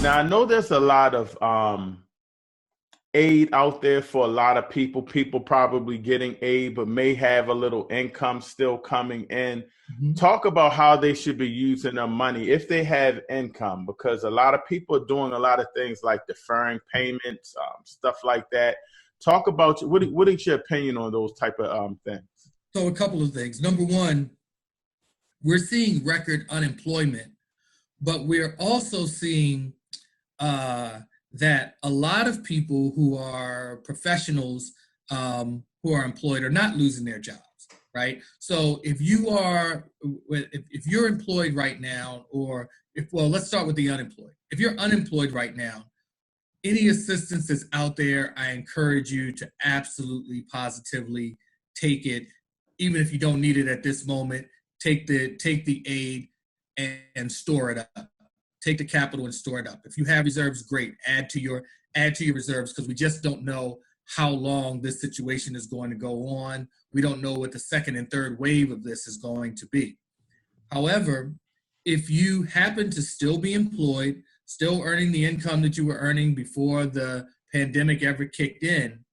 Now I know there's a lot of aid out there for a lot of people. People probably getting aid, but may have a little income still coming in. Talk about how they should be using their money if they have income, because a lot of people are doing a lot of things like deferring payments, stuff like that. Talk about what is your opinion on those type of things? So a couple of things. Number one, we're seeing record unemployment, but we're also seeing that a lot of people who are professionals who are employed are not losing their jobs, right? So if you're employed right now, let's start with the unemployed. If you're unemployed right now, any assistance that's out there, I encourage you to absolutely positively take it, even if you don't need it at this moment. Take the aid and store it up. Take the capital and store it up. If you have reserves, great. Add to your reserves, because we just don't know how long this situation is going to go on. We don't know what the second and third wave of this is going to be. However, if you happen to still be employed, still earning the income that you were earning before the pandemic ever kicked in,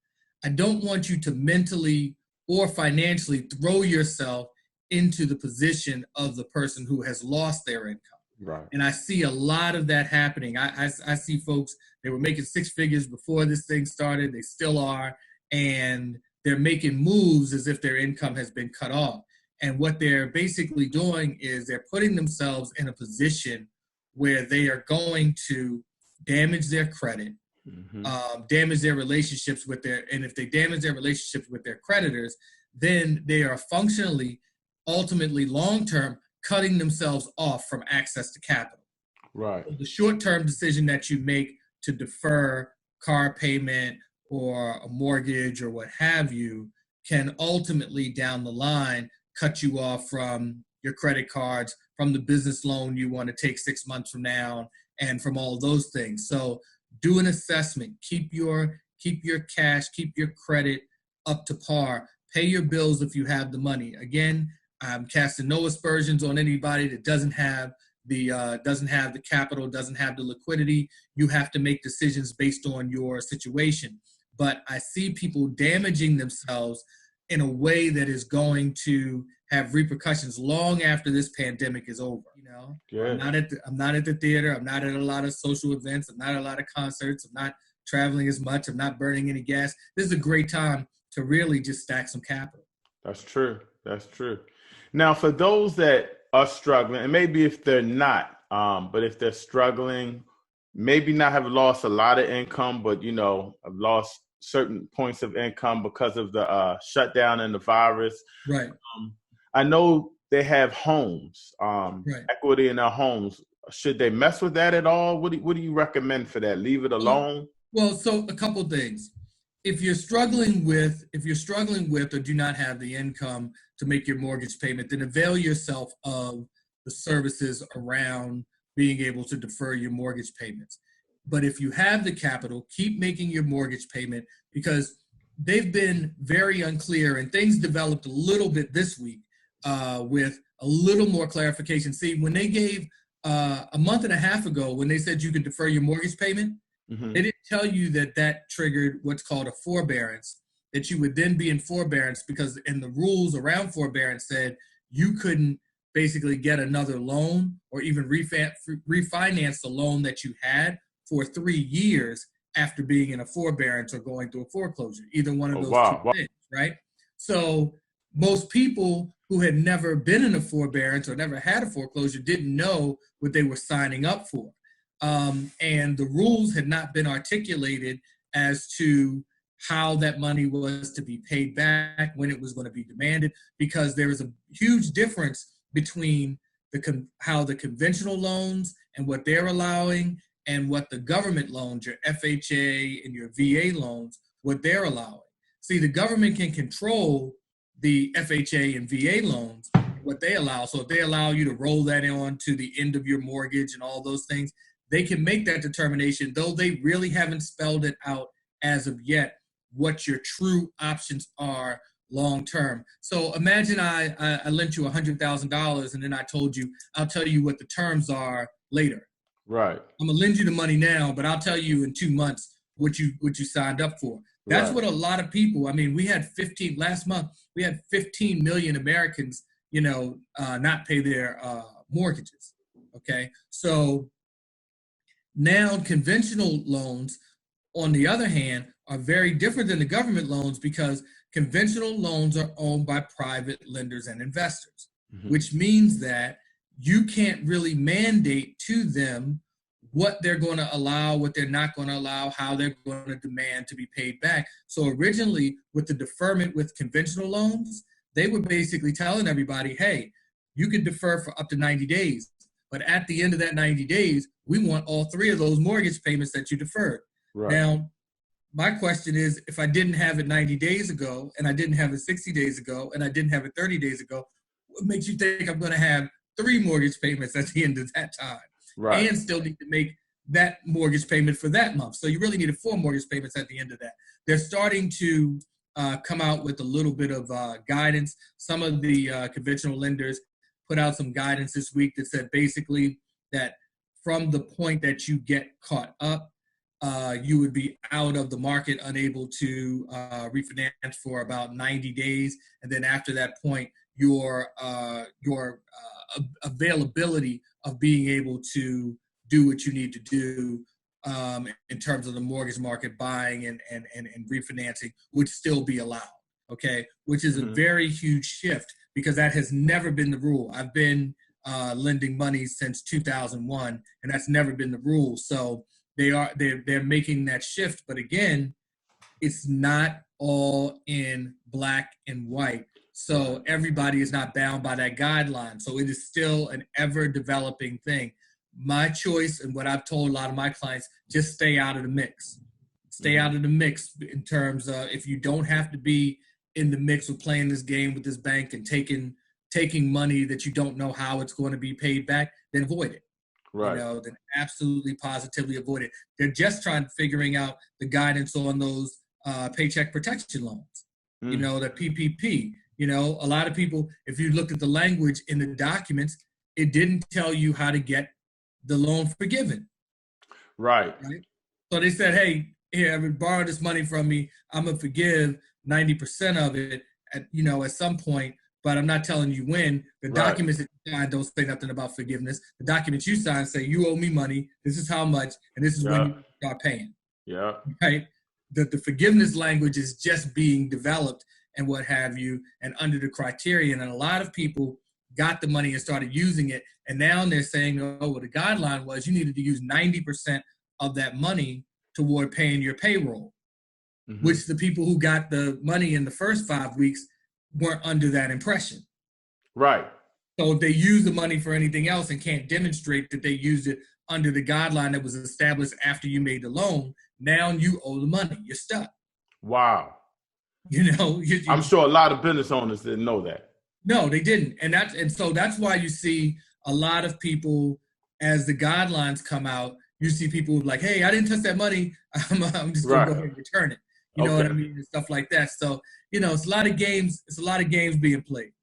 I don't want you to mentally or financially throw yourself into the position of the person who has lost their income. Right. And I see a lot of that happening. I see folks, they were making six figures before this thing started. They still are. And they're making moves as if their income has been cut off. And what they're basically doing is they're putting themselves in a position where they are going to damage their credit, damage their relationships and if they damage their relationships with their creditors, then they are functionally, ultimately, long-term, cutting themselves off from access to capital. Right. So the short-term decision that you make to defer car payment or a mortgage or what have you can ultimately, down the line, cut you off from your credit cards, from the business loan you want to take 6 months from now, and from all those things. So do an assessment. Keep your cash, keep your credit up to par. Pay your bills if you have the money. Again, I'm casting no aspersions on anybody that doesn't have the capital, doesn't have the liquidity. You have to make decisions based on your situation. But I see people damaging themselves in a way that is going to have repercussions long after this pandemic is over. I'm not at the theater. I'm not at a lot of social events. I'm not at a lot of concerts. I'm not traveling as much. I'm not burning any gas. This is a great time to really just stack some capital. That's true. That's true. Now, for those that are struggling, and maybe if they're not, but if they're struggling, maybe not have lost a lot of income, but, have lost certain points of income because of the shutdown and the virus. Right. I know they have homes, right. equity in their homes. Should they mess with that at all? What do you recommend for that? Leave it alone? Well, so a couple things. If you're struggling with or do not have the income to make your mortgage payment, then avail yourself of the services around being able to defer your mortgage payments. But if you have the capital, keep making your mortgage payment, because they've been very unclear, and things developed a little bit this week with a little more clarification. See, when they gave a month and a half ago, when they said you could defer your mortgage payment, they didn't tell you that triggered what's called a forbearance, that you would then be in forbearance, because in the rules around forbearance said you couldn't basically get another loan or even refinance the loan that you had for 3 years after being in a forbearance or going through a foreclosure, either one of those two things, right? So most people who had never been in a forbearance or never had a foreclosure didn't know what they were signing up for. And the rules had not been articulated as to how that money was to be paid back, when it was going to be demanded, because there is a huge difference between how the conventional loans and what they're allowing and what the government loans, your FHA and your VA loans, what they're allowing. See, the government can control the FHA and VA loans, what they allow. So if they allow you to roll that on to the end of your mortgage and all those things, they can make that determination, though they really haven't spelled it out as of yet, what your true options are long term. So imagine I lent you $100,000 and then I told you, I'll tell you what the terms are later. Right. I'm gonna lend you the money now, but I'll tell you in 2 months what you signed up for. That's Right. what a lot of people. I mean, we had 15 last month. We had 15 million Americans, not pay their mortgages. Okay, so now conventional loans, on the other hand, are very different than the government loans because conventional loans are owned by private lenders and investors, which means that you can't really mandate to them what they're going to allow, what they're not going to allow, how they're going to demand to be paid back. So originally, with the deferment with conventional loans, they were basically telling everybody, hey, you can defer for up to 90 days. But at the end of that 90 days, we want all 3 of those mortgage payments that you deferred. Right. Now, my question is, if I didn't have it 90 days ago, and I didn't have it 60 days ago, and I didn't have it 30 days ago, what makes you think I'm going to have 3 mortgage payments at the end of that time? Right. And still need to make that mortgage payment for that month. So you really needed 4 mortgage payments at the end of that. They're starting to come out with a little bit of guidance. Some of the conventional lenders put out some guidance this week that said basically that from the point that you get caught up, you would be out of the market, unable to refinance for about 90 days. And then after that point, your availability of being able to do what you need to do in terms of the mortgage market, buying and refinancing would still be allowed, okay? Which is a very huge shift because that has never been the rule. I've been lending money since 2001, and that's never been the rule. So they're making that shift, but again, it's not all in black and white. So everybody is not bound by that guideline. So it is still an ever developing thing. My choice and what I've told a lot of my clients, just stay out of the mix. Stay out of the mix in terms of if you don't have to be in the mix of playing this game with this bank and taking money that you don't know how it's going to be paid back, then avoid it. Right. Then absolutely positively avoid it. They're just figuring out the guidance on those paycheck protection loans, the PPP. A lot of people, if you look at the language in the documents, it didn't tell you how to get the loan forgiven. Right. So they said, hey, here, borrow this money from me. I'm going to forgive 90% of it at some point, but I'm not telling you when. The documents that you sign don't say nothing about forgiveness. The documents you sign say you owe me money. This is how much, and this is when you start paying. Yeah. Right? The forgiveness language is just being developed and what have you, and under the criterion. And a lot of people got the money and started using it. And now they're saying, the guideline was you needed to use 90% of that money toward paying your payroll, which the people who got the money in the first 5 weeks weren't under that impression. Right. So if they use the money for anything else and can't demonstrate that they used it under the guideline that was established after you made the loan, now you owe the money. You're stuck. Wow. I'm sure a lot of business owners didn't know that. No, they didn't. And so that's why you see a lot of people, as the guidelines come out, you see people like, hey, I didn't touch that money. I'm just going to go ahead and return it. You know what I mean? And stuff like that. So, it's a lot of games. It's a lot of games being played.